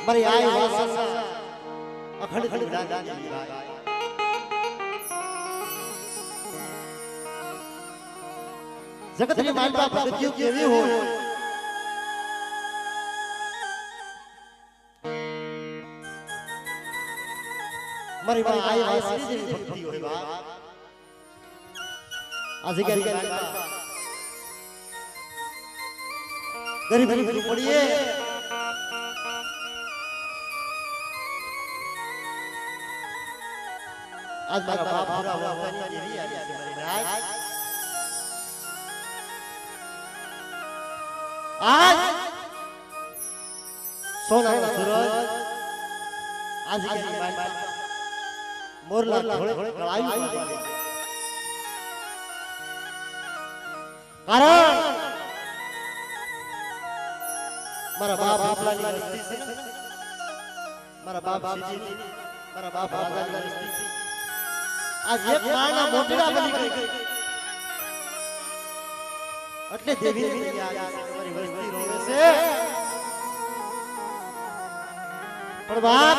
મારી આય વાસના અખંડ ખંડ દાદા જગતની માલપા પ્રગતિઓ કેવી હોય મારી માં આય વાસની જેવી ભક્તિ હોય બા આજે ગરીબ ગરીબ પડીએ आज मारा बाप पूरा वातानी जेवी आली छे मारी राज आज सोना सूरज आज के माय मोरला थोड़े कळाई कारण मारा बाप आपलानी वस्ती छे मारा बाप सीजी मारा बाप राजानी वस्ती छे आज एक माना मोटीरा बनी गई એટલે દેવી ની યાદ તમારી વસ્તી રોવે છે પણ બાપ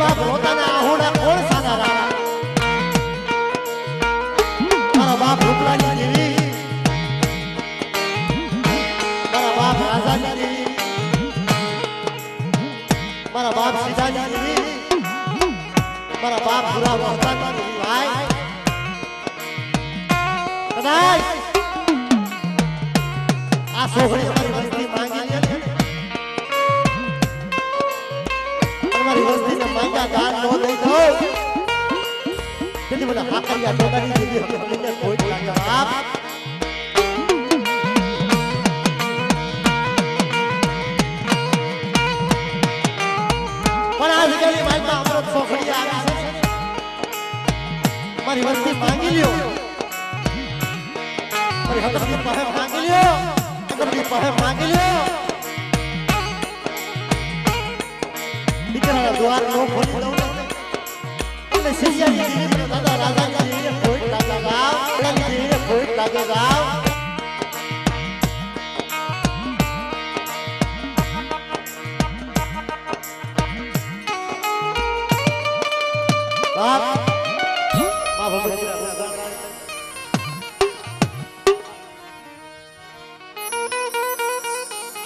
बाप रोताना आहोड़ा कोण सारा मारा बाप रुपलानी देवी मारा बाप राजानी देवी मारा बाप सीतानी देवी मारा बाप पूरा वस्तानी देवी भाई कदाच आ सोहरी हमारी वस्ती मांगी ले हमारी वस्ती ने मांगा दान नो दे दो कितनी बड़ा हाकरिया टोकरी देवी हमने कोई लागा बाप પણ આજ ગલી માલમાં અમૃત સોખડી આવી છે મારી વસ્તી માંગી લ્યો મારી હકની પાસે માંગી લ્યો હકની પાસે માંગી લ્યો દીકરાના દ્વાર નો ખોલી દઉં અને સૈયાની દેવી દાદા રાજાની દેવીને કોઈ લાગે ગાવ રાજાની દેવીને કોઈ લાગે ગાવ બાપ બાપ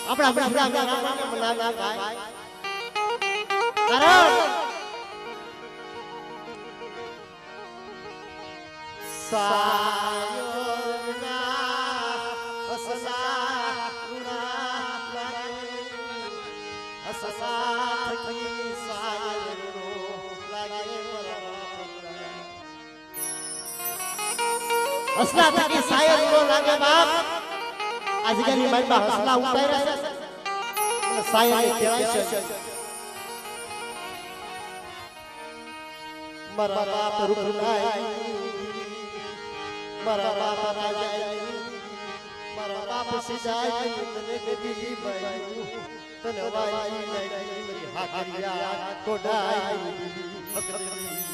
આપણા મનાવ્યા ગાય कारण सायोना अससा गुना लागे अससा थकी सायरो लागे असला थकी सायरो लागे बाप આજની માઈમાં હસલા ઉતાર્યા છે સાયરે કહેવાય છે મારા બાપ રૂપલાઈ મારા બાપ રાજાઈ મારા બાપ સિજાઈ તને ગદી બાઈ તને વાઈ લાગી મારી હાકરિયા કોડાઈ હકરી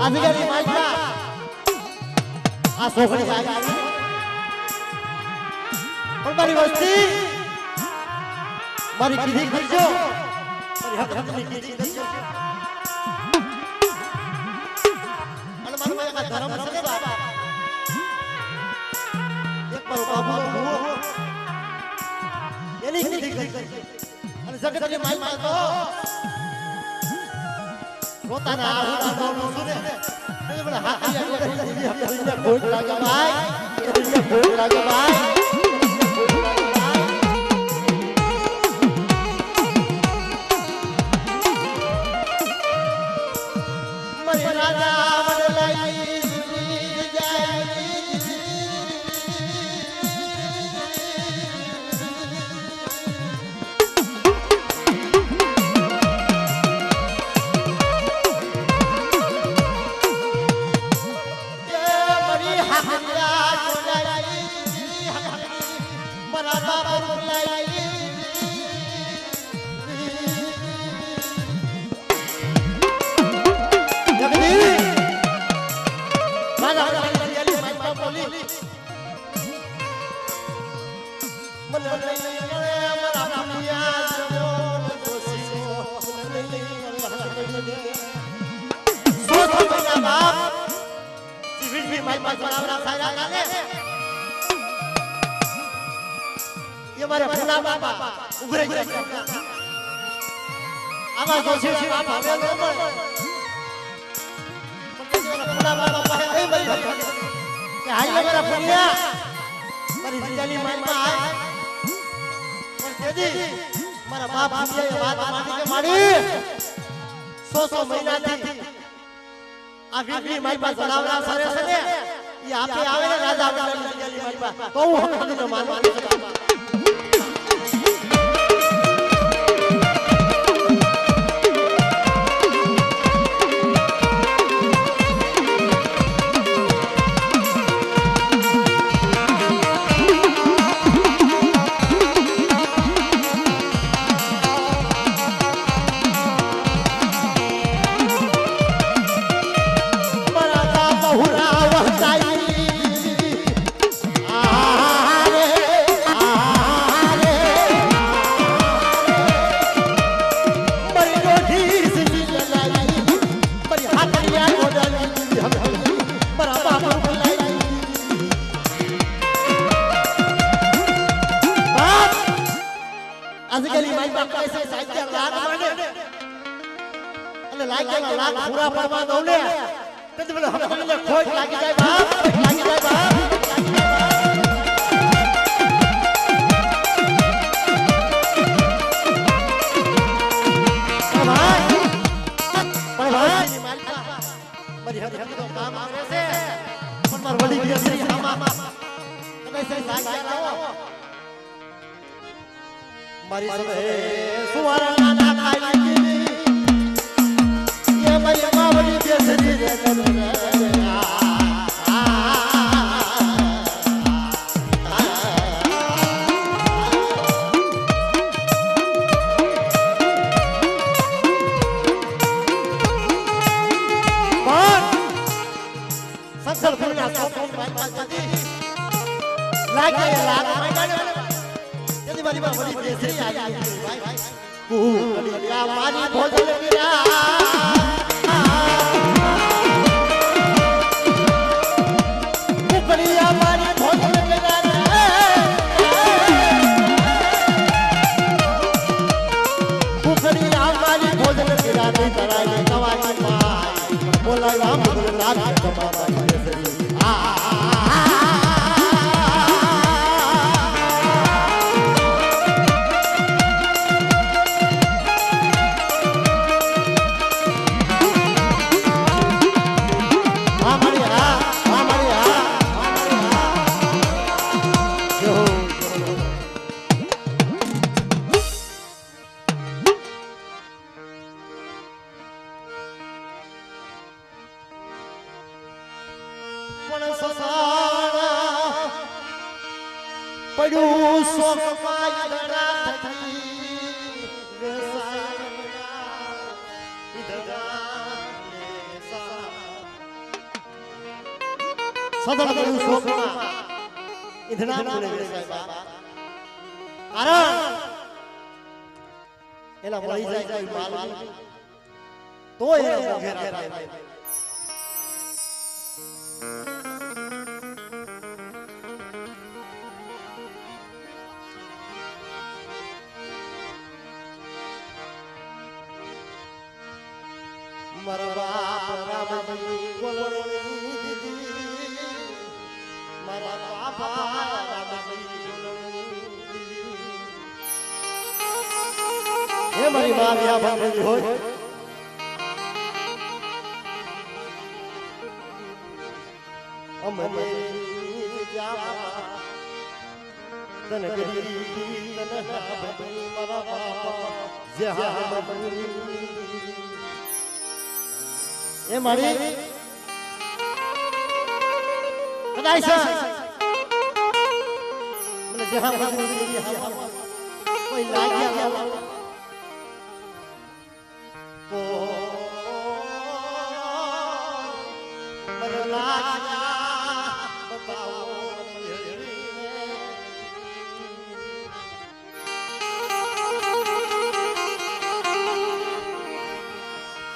આજની માઈમાં આ સોખડી આવી પણ મારી વસ્તી મારી કીધી કરજો મારી હકની કીધી કરજો અને મારું મારા ધર્મ છે બાબા એક પર બાબુનો હુઓ એની કીધી કરજો અને જગતની માઈમાં તો પોતાના આહુડા બોલું છું ને મને હાથિયા કોઈ લાગે ભાઈ કોઈ રાજા વડલાઈ સુજી જાય મારે ભૂલા બાપા ઉભરે ગયા આમાં જોશી બાપા હવે ન મળે ભૂલા બાપા પાસે એ બઈ કે હાઈ મારા ભૂલ્યા મારી જીજાની માનમાં આય પણ તેદી મારા બાપ ભૂલ્યા વાત માંડી કે માડી 100 મહિનાથી આ વીવી મારી પાસે જણાવરા સરે છે ને ઈ આપે આવે ને રાજા આપણી જીજાની મારી પાસે તો હું હકડીને માનવાની છે આજકાલની મારી બાપ કઈ છે સાહિત્ય લાગ માંડે અને લાગ્યા લાગ પૂરા પડવા દઉં ને તો મને હમણાં ખોટ લાગી જાય બાપ લાગી જાય બાપ મારી હરી તો કામ કરે છે પણ માર વડી ગયા છે આમાં કદાચ સહી લાગ્યા લાવો મારી સબે સુવારા ના ખાઈ એ મારી માવડી બેસરી રે સંસર ફૂલના સોપન ભાઈ લાગે લાગ મારી મારી માં વડી બેસરી આવી ભાઈ કુકડિયા મારી ભોજન વીરા કુકડિયા મારી ભોજન વીરા કુકડિયા મારી ભોજન વીરા ની તરાઈ કવાજી માં બોલાવા મુગલ રાત કમાવા બેસરી પડ્યું સોકમાં ઈદડા થકી વેસાયના ઈદડાને સા સદન પડ્યું સોકમાં ઈદડા ફૂલે વેસાય બાપ કારણ એલા મળી જાય કોઈ માલ તો એ ઘેરા થાય મારા બાપ રામજી બોલણી દીદી મારા બાપા રામજી બોલણી દીદી હે મારી માં યા ભંગી હોય અમરે જાવા તન ગરી તન હાબની મારા બાપા જહાબની એ મારી કદાચ મને જહાબની કોઈ લાગ્યા કો મને લાગ્યા બતાવો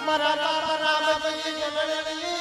મારા બાપા રામજી જનની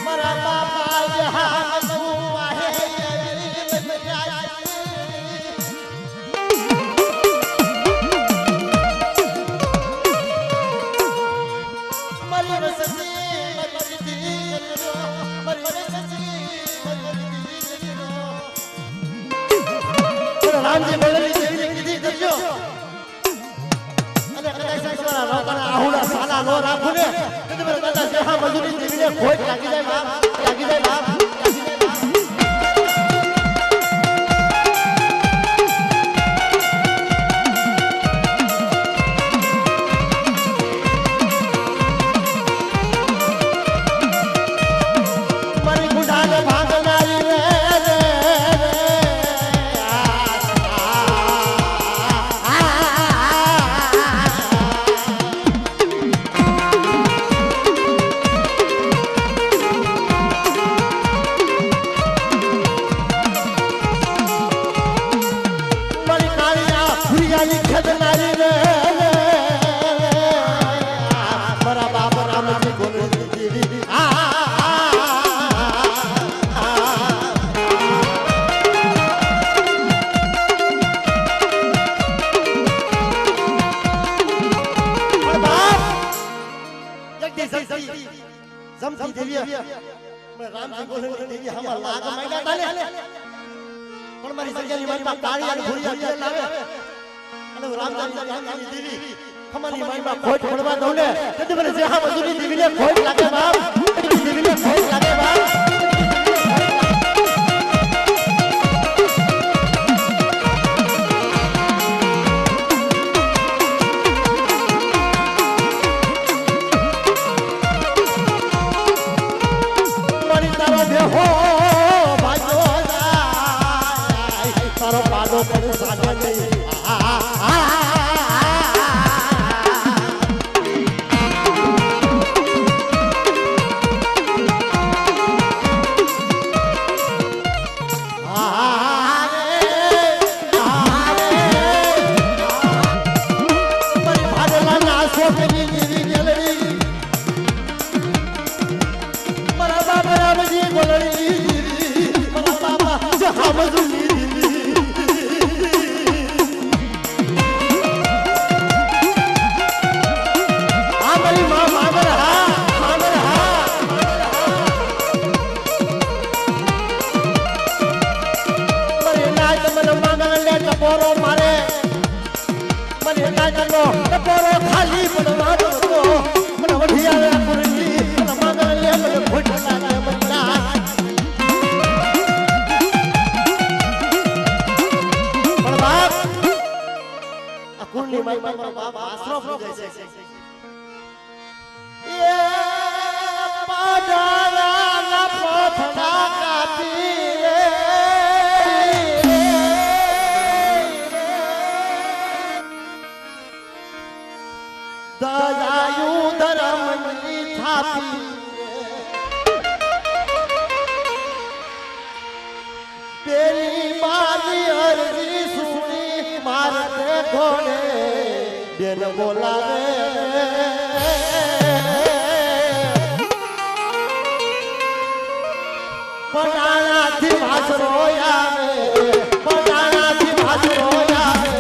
મારા બાપા જહાં તું આહે મારી રસતી મારી દી મારી રસતી રામજી બોલેલી જેવી કીધી કરજો અને કદાચ સાસવાના રોકાના આહુડા સાલા નો રાખું ને તો તમે દાદા જહાં મજૂરી દેવીને ખોટ લાગી જાય બાપ લાગી જાય બાપ સમજી દેવી મે રામજી બોલે દેવી હમા લાગ માંગ્યા તાલે પણ મારી જગ્યાની મારી કાળી અને ભૂરિયા જે લાવે અને રામજી દેવી ખમાની મારી ખોટ પડવા દઉં ને તેથી મને જે હા મજૂરી દેવીને ખોટ લાગે બાપ દેવીને ખોટ લાગે બાપ ખાલી પડવા દો મને વઢિયા કુરજી માંગણ લે મને ભૂટ લાગે મતલા પણ બાપ આ કુંડલી માઈ મારો બાપ આશરો થઈ જાય છે એ પાડાના ના પથના કાપી રે દયાયુ ધરા થાપી તેરી મારી અરજી સુની મારતે ઘોડે બેન બોલાવે પટાણાથી વાસરો આવે પટાણાથી વાસરો આવે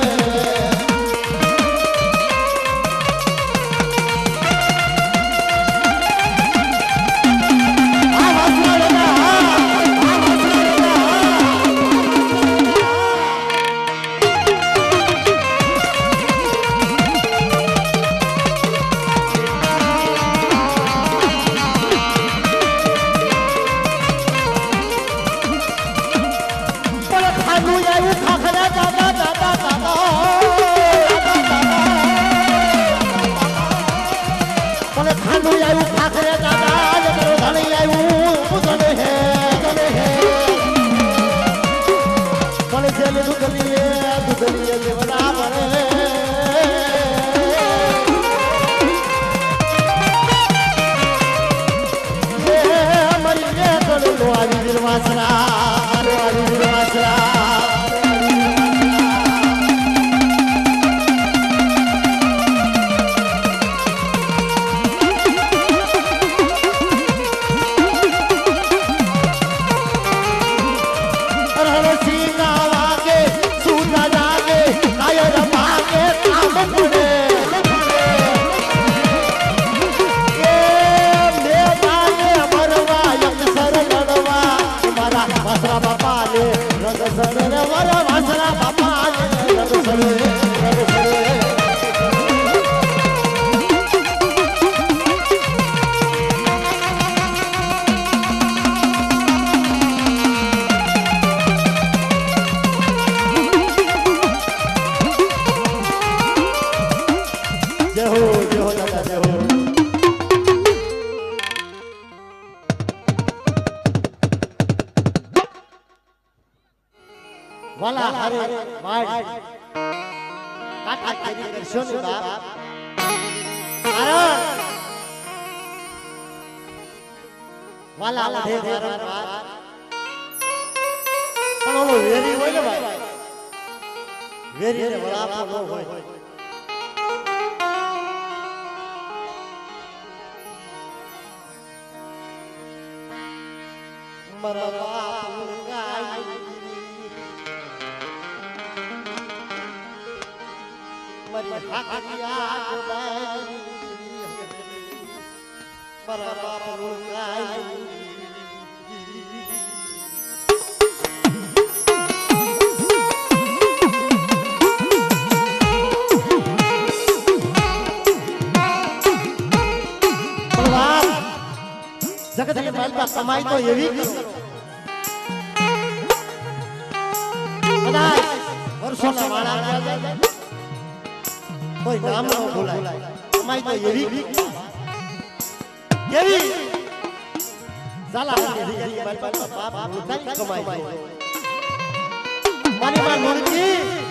વાલા હરે વાડ કાટા કેરી કરશો ને બાપ કારણ વાલા વધે વારંવાર પણ ઓલો વેરી હોય ને ભાઈ વેરી ને વળાપો ન હોય મારા બાપ ગાય મારી હાકરિયા ગોદાઈ મારા બાપ ગાય જગત ની માલમાં કમાઈ તો એવી કદાચ વર્ષોના વાળા કોઈ નામ ન ભૂલાય કમાઈ તો એવી કેવી સાલા ની માલમાં બાપ ભૂલાય કમાઈ મારી માં મુરકી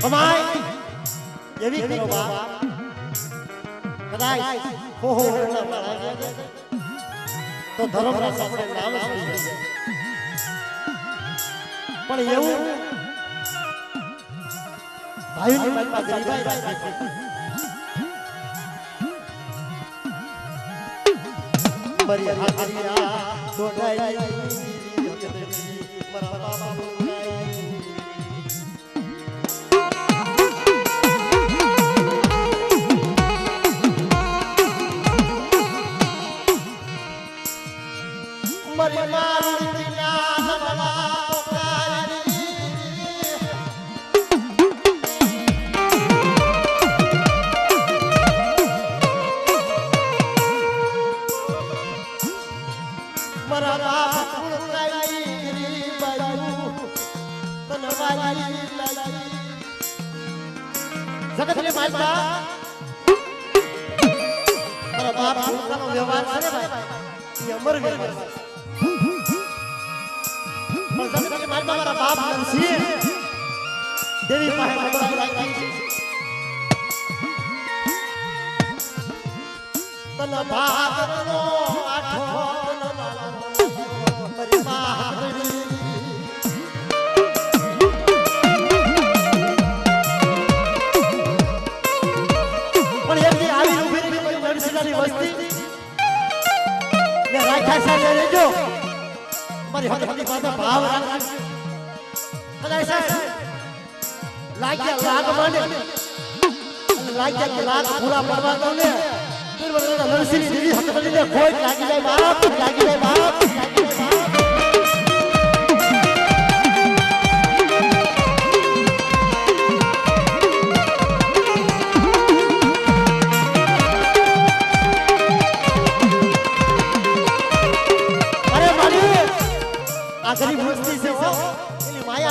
કમાઈ એવી કરો બાપ કદાચ હો ના મારા તો ધર્મરાજ આપણે નામ છોડી દે પણ એવું ભાઈની મનમાં ગરીબાઈ રાખે મરી હાકરિયા દોડાઈ મારા બાબા જગત ને માલમાં બાપ ભૂલકાનો વ્યવહાર છે ને ભાઈ એ અમર વ્યવહાર છે પણ જગતની માલમાં મારા બાપ નરસિંહ દેવી પાસે ખબર રાખી છે તન ભાગનો આઠો મારી બાહડી વસ્તી ને રાખ્યા સાથે રહેજો મારી હકની પાસે ભાવ રાખજો અને સાહેબ લાગ્યા લાગ માંડે અને લાગ્યા લાગ પૂરા પડવા દો ને ફિર મને નરસિંહ દેવી હક બનીને ખોટ લાગી જાય બાપ લાગી જાય બાપ લાગી જાય બાપ गरीब मस्ती से हो इली माया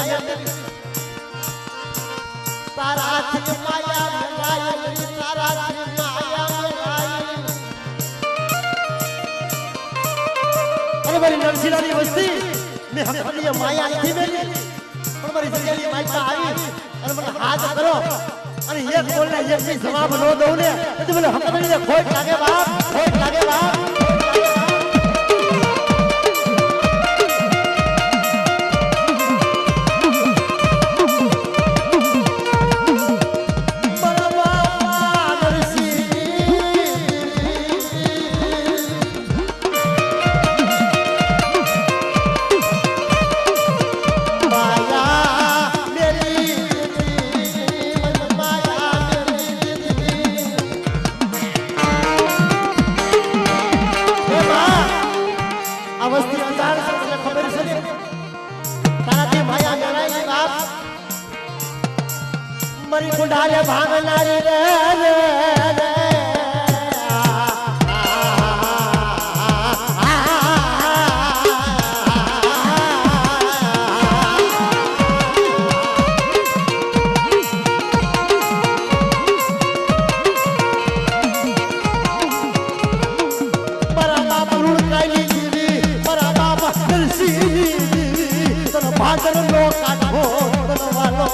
तारा थी माया लगाई तारा थी माया लगाई अरे मेरी नरसिंहनी वस्ती मैं हमनी माया थी मेरी पर मेरी जगली माया आई अरे મને હાથ કરો અને એક બોલને એક ની જવાબ નો દઉં ને તો મને હકની ખોટ લાગે બાપ ખોટ લાગે બાપ मरी कुंडाले भागनारी रे मरा बाप लुड़काई दीदी मरा बाप नरसिंह दीदी तन भागर लो काढो तन वालो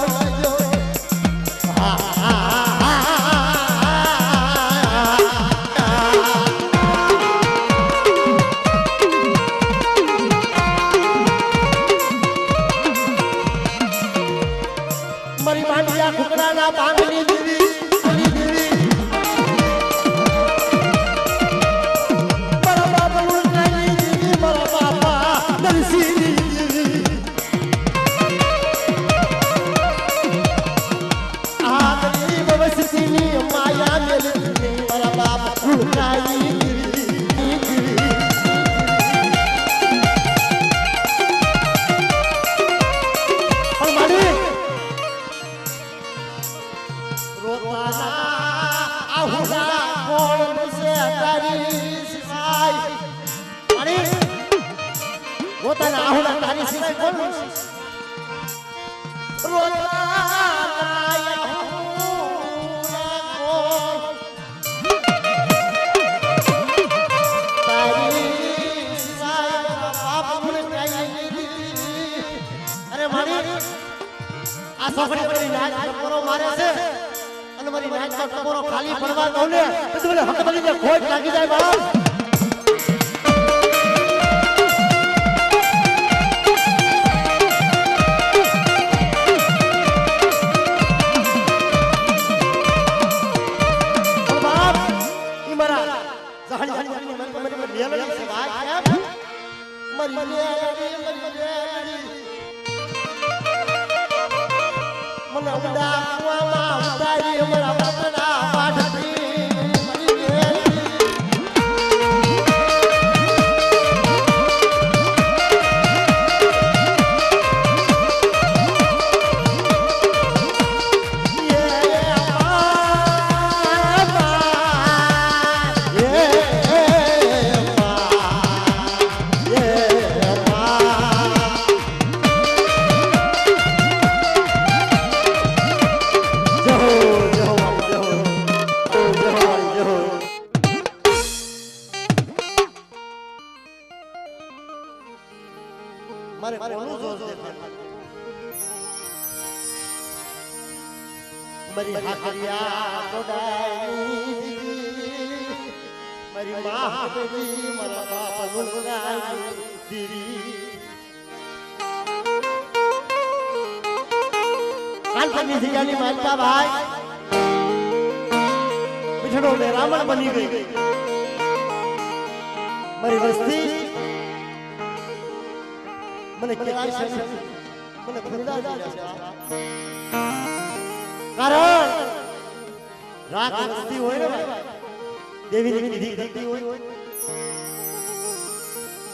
मरी मांडिया खुकड़ा ना बांगली देवी अली देवी मरा बाबा लुड़काई देवी मरा बाबा नरसिंह देवी आदमी बवसती नी माया मेली मरा बाबा लुड़काई પોતાના આહુડા તારી સિવાય કોણ રોતા અરે મારી આ છોકરી મારી નાચ ટપોરો મારે છે અને મારી નાચ ટપોરો ખાલી પડવા દઉં ને તો મને હક બની જાય ખોટ લાગી જાય બાપ મને ઉડા કુવામાં ઉતારી અમારા બાપના પાઠથી मरी हाकरिया कोडाई मरी मां बेटी मरा बाप गुलगाई दीदी काल पन्नी सियानी मालका भाई पिछड़ो में रावण बनी गई मरी वस्ती मने केलाई से मने खुदा दिया कारण रात वस्ती होय ने देवी ની વિધિ કરતી હોય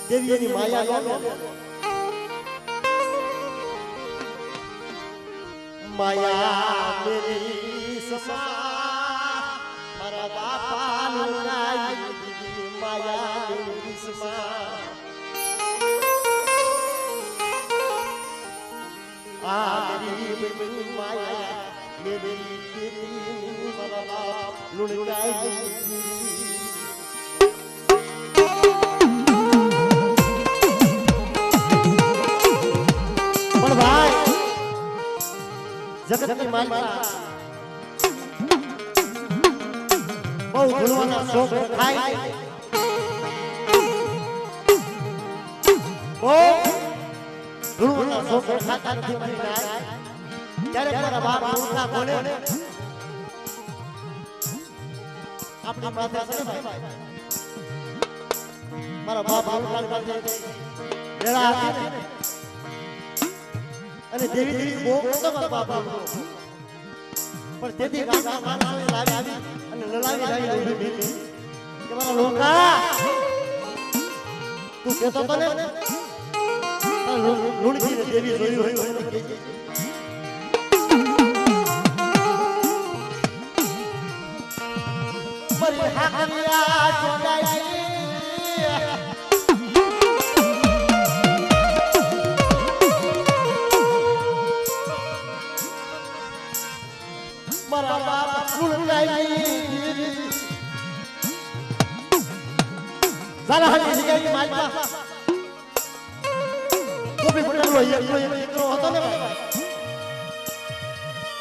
દેવીની માયા નો माया मेरी समा मारा बापा लुगाई माया मेरी समा आ मेरी माया मेरी तेरी मारा बाप लुगाई पर भाई जगत की मालिका बहु गुणवाना शौक खाई ओ गुणवाना शौक खाता थी मरी नाय ત્યારે મારા બાપ ઉઠા કોને આપણી પાસે છે ભાઈ મારા બાપ ઉઠા પાસે વેળા હતી ને અને દેવી દેવી બહુ તો બાપ પણ તેથી ગામના માણસોએ લાવી અને લલાવી લાવી ઉભી કે મારા લોકા તું કહેતો તો ને લુણકી દેવી જોયું હોય મને કહેજે મરી હાકરિયા ચોડાઈ મારા બાપ ફૂલડાઈ સારા હાલી જગ્યાએ માલપા કોપી પટેલો એકલો હતો ને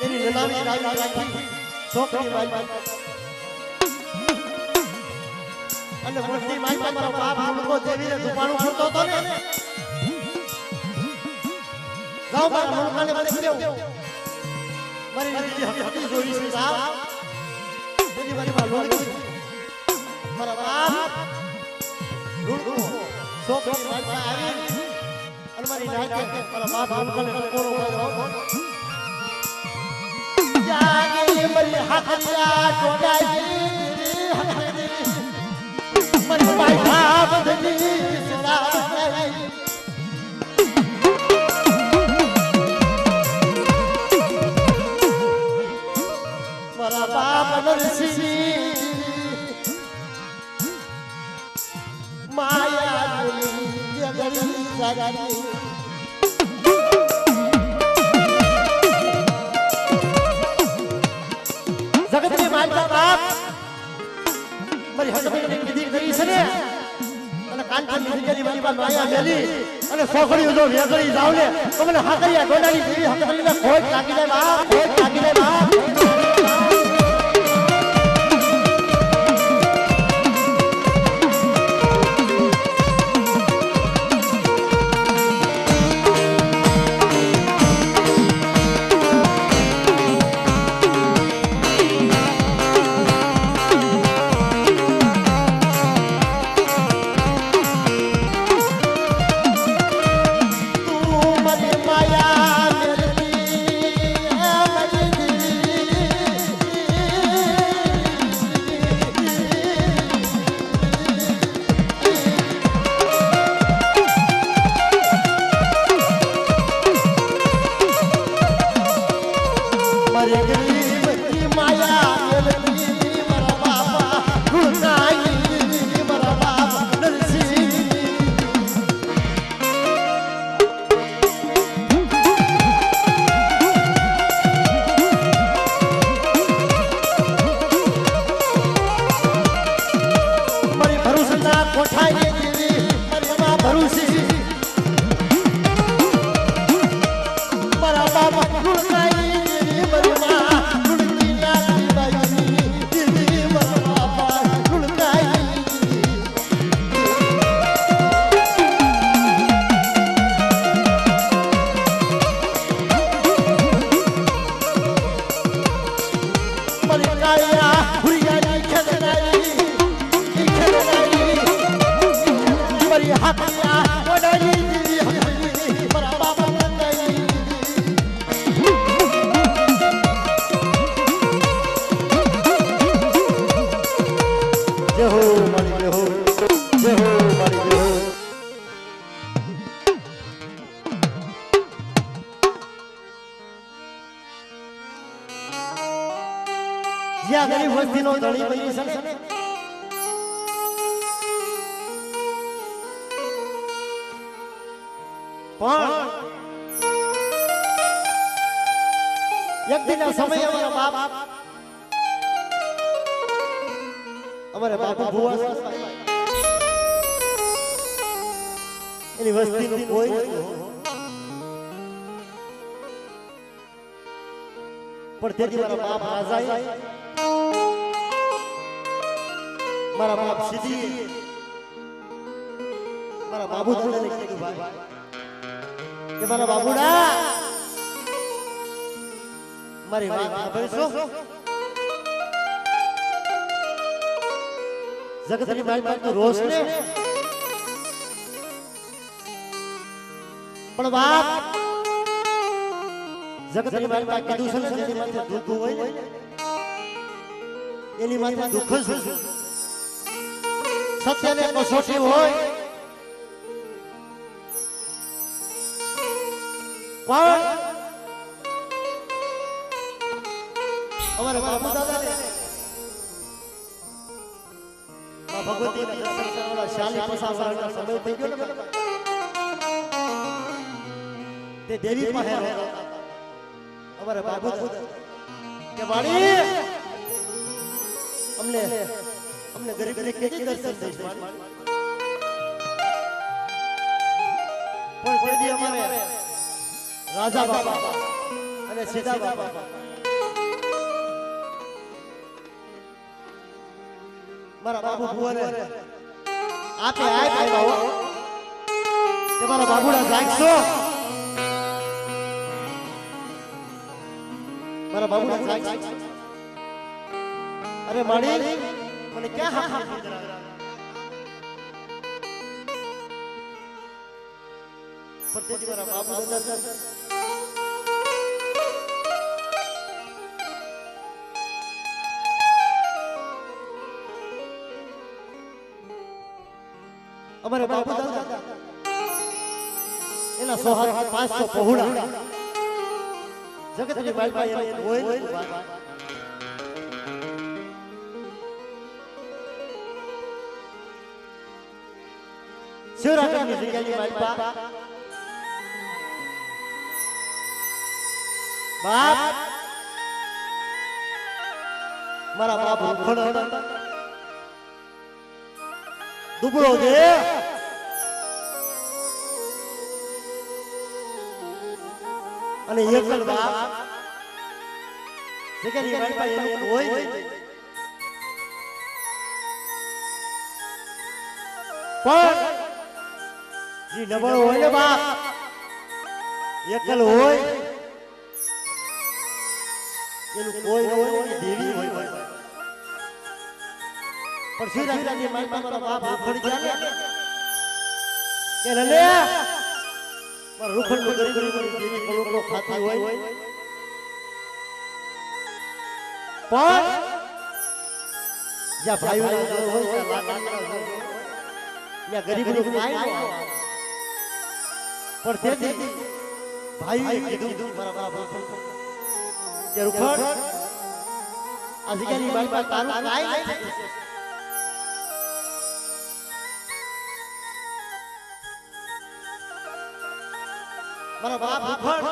એની નનામી રાવી રાખી છોકરી માલપા અને મોટી માલપા મારા બાપ મુલકો દેવીને દુપાણું કરતો હતો ને જાઓ મારા મુલકાને મને કેવું मरी जी हकी जोड़ी से साहब मेरी मरी मां लोड़ गई मारा बाप लोड़ को शौक की बात आई और मरी नाच के मारा बाप हमको कोरो करो जागे मरी हकिया टोडाई मरी भाई बाप दली सदा मारा बाप नरसिंह माया जगरी जगरी जगत के मालका बाप મારી હસબન્ડ ની વિધિ કરી છે ને અને કાંઠા ની જગ્યાની મારી બાપ માયા મેલી અને સોખડીઓ જો વેગળી જાવ ને તો મને હાકરિયા ગોડાની જેવી હકતરીને ખોટ લાગી જાય બાપ ખોટ લાગી જાય બાપ મારા બાપ ગુણગાઈ બરુમા ગુણ મારી કાળિયા હુરિયાની ખેદનાઈ મારી હાથિયા ઓડાઈ મારા બાબા બંધાઈ જય હો મારી જય હો જય હો મારી જય હો જ્યાં ગરીબ વસ્તીનો ધણી બની છે ને પણ એક દિનના સમયે અમારા બાપ અમારે બાપુ ભુવા એની વસ્તીનું કોઈ પણ તેથી મારા બાપ રાજાએ મારા બાપ સીધી મારા બાબુ દાદાને કીધું ભાઈ કે મારા બાબુડા મારી વાત સાંભળશો જગતની મારી પાસે તો રોષ ને પણ બાપ જગતની મારી પાસે કીધું છે ને જેની માથે દુઃખ હોય ને એની માથે દુઃખ જ સત્યને કસોટી હોય પણ અમારા બાપુ દાદાને ભગવતીના દર્શન કરવાના 40-50 વર્ષનો સમય થઈ ગયો ને તે દેવી પાસે અમારા બાપુ કે વાળી અમને ગરીબને કેવી દર્શન દઈશ પણ તેથી અમારે રાજા બાબા અને સીતા બાબા મારા બાબુ ભુવાને આપે આવ્યા હો કે મારા બાબુડા જાગશો મારા બાબુડા જાગશો અરે માડી મને ક્યાં હા પણ તેથી મારા બાબુ દાદા અમારે બાબુ દાદા એના 100-500 પહોળા જગતની બાઈ બાઈ એને હોય શિવરાત્રીની જગ્યાની બાઈ બાપ મારા બાપ રૂખડ દુબળો દે અને એકલ બાપ જગ્યાની બાઈ બાઈ એનું હોય પણ જે નબળો હોય ને બાપ એકલ હોય એનું કોઈ ન હોય એની દેવી હોય પણ શિવરાત્રીની માલમાં મારા બાપ રૂખડ ગયા ને કે લે મારા રૂખડ નું ગરીબ ગરીબ દેવી કરોડો ખાતી હોય પણ જ્યાં ભાઈઓ હોય ત્યાં ગરીબ નું કાંઈ ન આવે પણ તેથી ભાઈએ કીધું મારા બાપ કે રૂખડ આ જગ્યાની બાઈ તારું કાંઈ નથી મારા બાપ રૂખડ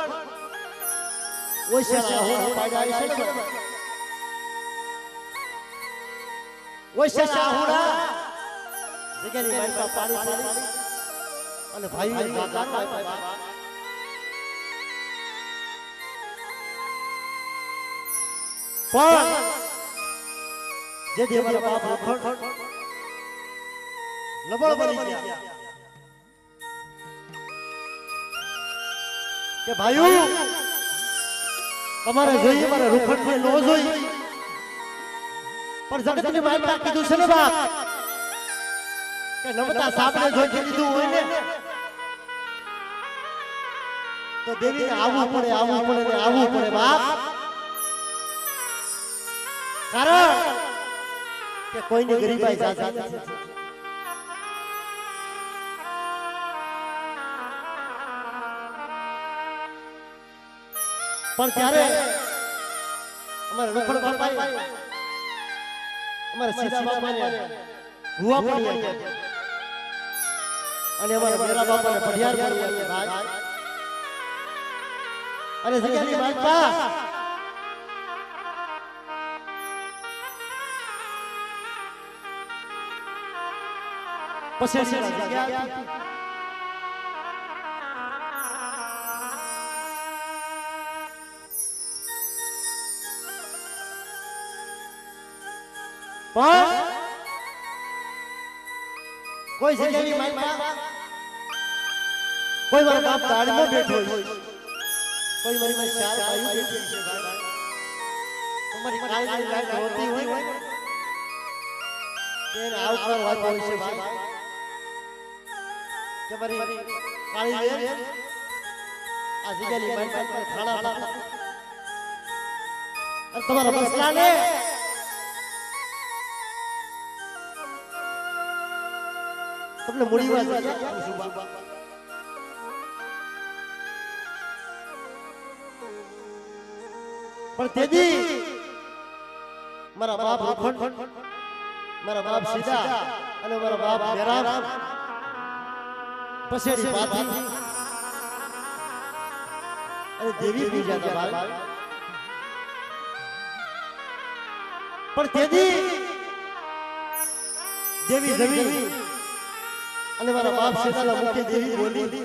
ઓછા હું પાડ્યા છે ને ઓછા હુડા જગ્યાની બાઈ પાડી અને ભાઈએ જાકારો આપ્યા પણ જે દેવાના બાપ રૂખડ લબળ બની ગયા કે ભાઈઓ તમારે જોઈએ મારે રૂખડ ને નો જોઈ પણ જગતની માલમાં કીધું છે ને બાપ કે નમતા સાપને જોઈ કીધું હોય ને તો દેવીને આવવું પડે બાપ કારણ કે કોઈની ગરીબાઈ જાજા નથી પણ ત્યારે અમારા રૂખડ બાપાએ અમારા સીધા બાપાને હુવા પડી અને અમારા મેરા બાપાને પઢિયાર પડી ભાઈ અને જગ્યાની માલપા પછી જગ્યા પણ કોઈ જગ્યાની માલપા કોઈ મારા બાપ ગાડીમાં બેઠો હોય કોઈ મારી ચાર ભાઈઓ બેઠી છે ભાઈ તમારી કાળી લાઈટ હોતી હોય તેને આવકાર વાત હોય છે ભાઈ કે મારી કાળી બેન આ જગ્યાની માલપા પર ખાણા પાતા અને તમારા મસલાને તમને મૂડી વાત પણ તેજી મારા બાપ રૂખંડ મારા બાપ સીધા અને મારા બાપ મેરામ પછેડી પાથી અને દેવી પૂજા ના બાપ પણ તેજી દેવી જમી અને મારા બાપ સીતાના મુખે દેવી બોલી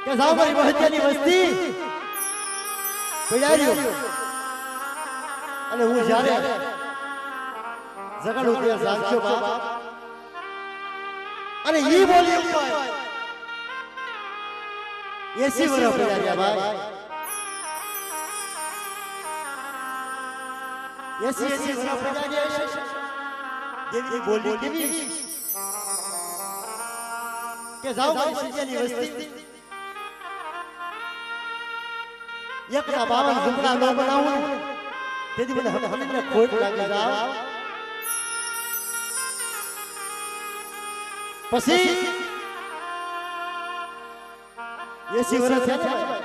કે જાઓ મારી મહત્યાની વસ્તી પડાર્યો અને હું જ્યારે જગાડું ત્યાં જાગશો બાપ અને ઈ બોલી 80 વર્ષ પડાર્યા ભાઈ 80 વર્ષ પડાર્યા દેવી બોલી કેવી કે જાઓ મારી સીતાની વસ્તી એકના 52 ઝૂંપડા ન બનાવું તેથી મને હમને ખોટ લાગી જાવ પછી 80 વર્ષ થયા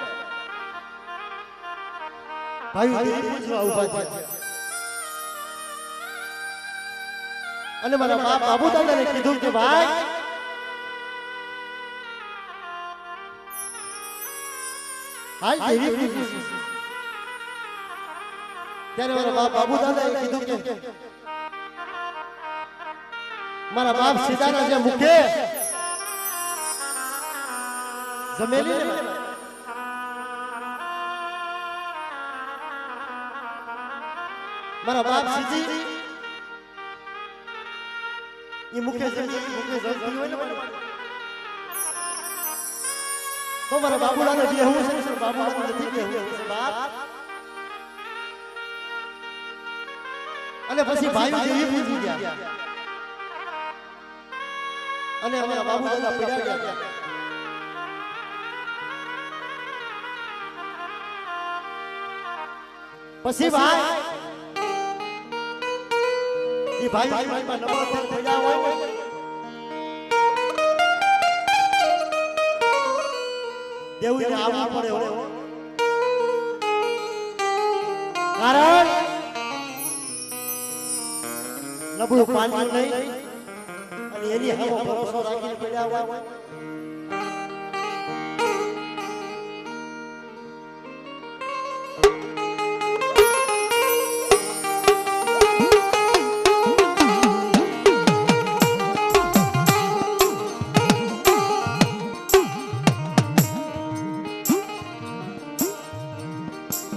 ભાઈ દેવી પૂજવા ઊભા થયા અને મારા બાપ બાબુ દાદાને કીધું કે ભાઈ હાલ દેવી પૂજી ત્યારે મારા બાપ બાબુ દાદાએ કીધું કે મારા બાપ સીતાના જે મુખે જમેલી ને મારા બાપ સીધી એ મુખે જમતી હોય ને તો મારા બાબુલાને બેહવું છે બાબુલાને નથી બેહવું છે બાપ અને પછી ભાઈઓ જેવી પૂજી ગયા અને અમારા બાબુ દાદા પડ્યા ગયા પછી ભાઈ એ ભાઈ માં નંબર પડ્યા હોય દેવીને આવવું પડે કારણ નબળું પાણી નહીં અને એની હાવ ભરોસો રાખીને પડ્યા હોય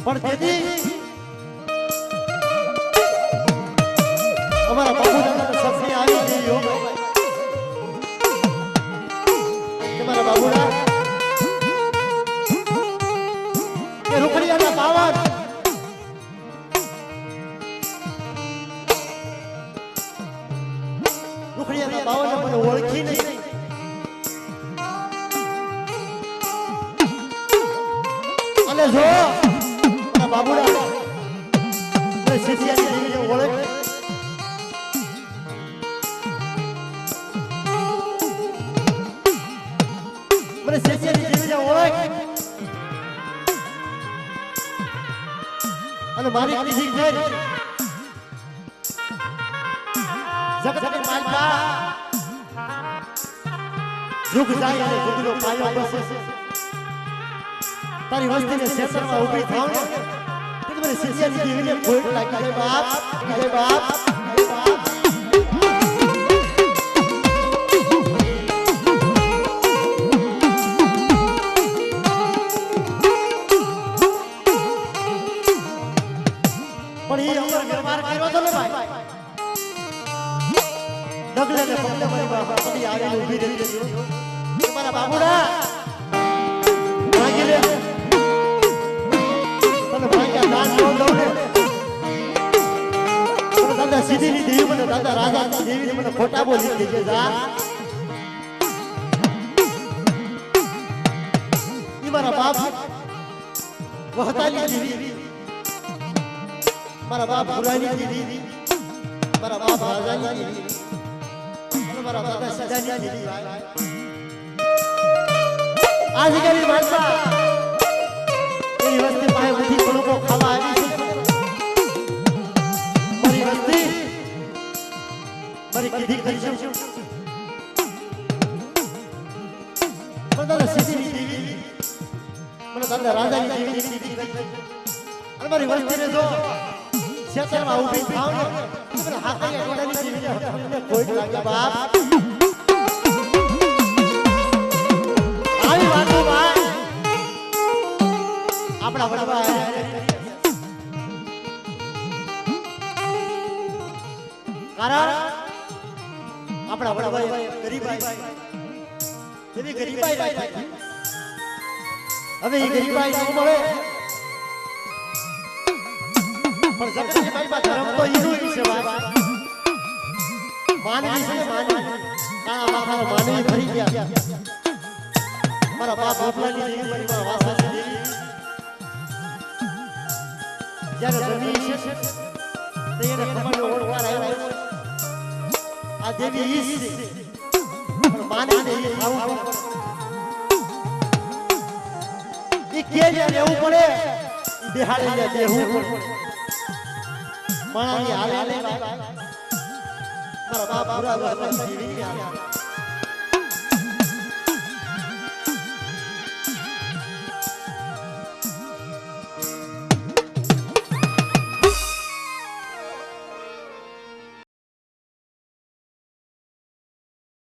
પણ તેથી અમારા બાબુ દાદા સપને આવી ગઈ હો તમારા બાબુડા કે રૂખડિયાના બાવન ઓળખી નહીં અને જો બાબુડા શિષ્યાની દેવીને ઓળખ મને શિષ્યાની દેવીને ઓળખ અને મારી કીધી છે જગતની માલકા યુગ જાય અને યુગનો પાયો બસે તારી વસ્તીને શેષરમાં ઊભી થાવ ને તો મને શિષ્યાની દેવીને ભોગ લાગી જાય બાપ જય બાપ પણ એ અમર વ્યવહાર કર્યો તો ને ભાઈ ડગલે ને પગલે મારી બાપા પડી આવીને ઊભી રહી તમારા બાબુડા ભાગી લે તને ભાગ્યા દાન ન દઉં ને મને દાદા સીધીની દેવી મને દાદા રાજાની દેવીને મને ખોટા બોલી દેજે જા ઈ મારા બાપ વહતાની દેવી મારા બાપ ગુલાની દેવી મારા બાપ રાજાની દેવી મારા દાદા સીધાની દેવી આ જગ્યાની માનસા એની વસ્તી પાસે બધી લોકો ખાવા આવી છે મારી વસ્તી મારી કીધી કરીશું મને દાદા સીધીની દેવી મને દાદા રાજાની દેવી કીધી અને મારી વસ્તીને જો ક્ષેત્રમાં ઊભી થાવ ને મને હાથે ગોડાની દેવીને કોઈ લાગે બાપ આવી વાતો ભાઈ આપણા વડવા કારણ આપણા વડવા ગરીબાઈ એવી ગરીબાઈ રાખી હવે એ ગરીબાઈ ન મળે પણ જગતની માલમાં ધર્મ તો ઈનું છે ભાઈ માનવી છે માનવી કાળા માથાનો માનવી ફરી ગયા મારા બાપ ગોપલાની દેવી મારી માં વાસાની દેવી જ્યારે જમી છે તો એને ખમણનો ઓળખાર આવ્યો આ દેવી ઈ છે પણ માનવીને ઈ ખાવું ઈ કે જે રહેવું પડે ઈ બેહાડી લે દેવું પડે માણાની હાલે મારા બાપ પૂરા દેવી